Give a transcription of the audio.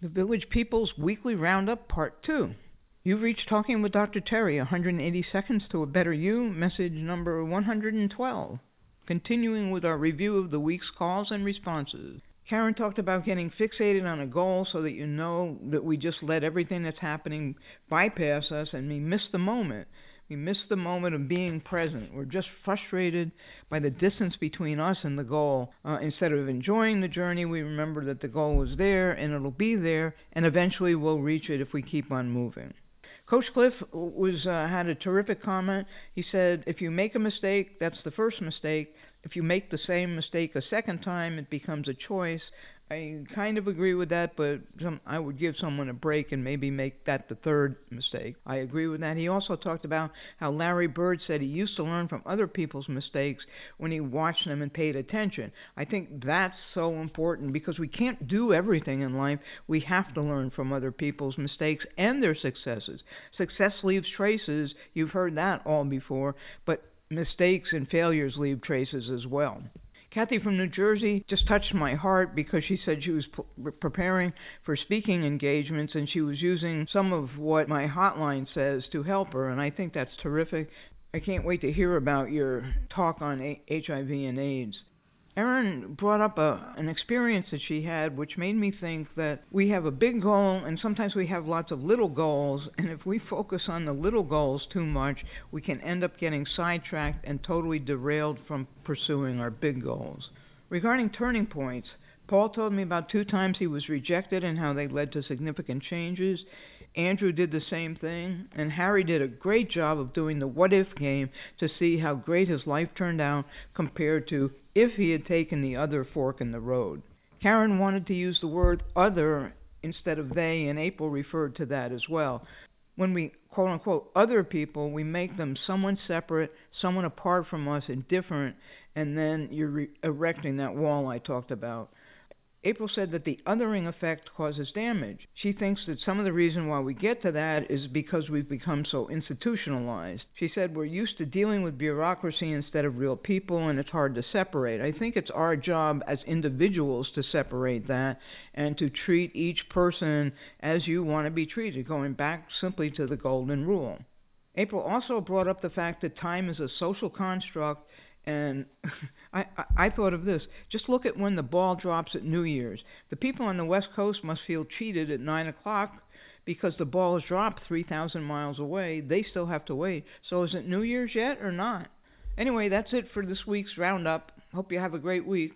The Village People's Weekly Roundup, Part 2. You've reached Talking with Dr. Terry, 180 Seconds to a Better You, message number 112. Continuing with our review of the week's calls and responses. Karen talked about getting fixated on a goal so that you know that we just let everything that's happening bypass us and we miss the moment. We miss the moment of being present. We're just frustrated by the distance between us and the goal. Instead of enjoying the journey, we remember that the goal was there and it'll be there, and eventually we'll reach it if we keep on moving. Coach Cliff had a terrific comment. He said, if you make a mistake, that's the first mistake. If you make the same mistake a second time, it becomes a choice. I kind of agree with that, but I would give someone a break and maybe make that the third mistake. I agree with that. He also talked about how Larry Bird said he used to learn from other people's mistakes when he watched them and paid attention. I think that's so important because we can't do everything in life. We have to learn from other people's mistakes and their successes. Success leaves traces. You've heard that all before, but mistakes and failures leave traces as well. Kathy from New Jersey just touched my heart because she said she was preparing for speaking engagements and she was using some of what my hotline says to help her, and I think that's terrific. I can't wait to hear about your talk on HIV and AIDS. Erin brought up an experience that she had which made me think that we have a big goal and sometimes we have lots of little goals, and if we focus on the little goals too much, we can end up getting sidetracked and totally derailed from pursuing our big goals. Regarding turning points, Paul told me about 2 times he was rejected and how they led to significant changes. Andrew did the same thing, and Harry did a great job of doing the what-if game to see how great his life turned out compared to if he had taken the other fork in the road. Karen wanted to use the word other instead of they, and April referred to that as well. When we quote-unquote other people, we make them someone separate, someone apart from us and different, and then you're erecting that wall I talked about. April said that the othering effect causes damage. She thinks that some of the reason why we get to that is because we've become so institutionalized. She said we're used to dealing with bureaucracy instead of real people, and it's hard to separate. I think it's our job as individuals to separate that and to treat each person as you want to be treated, going back simply to the golden rule. April also brought up the fact that time is a social construct. And I thought of this. Just look at when the ball drops at New Year's. The people on the West Coast must feel cheated at 9 o'clock because the ball is dropped 3,000 miles away. They still have to wait. So is it New Year's yet or not? Anyway, that's it for this week's Roundup. Hope you have a great week.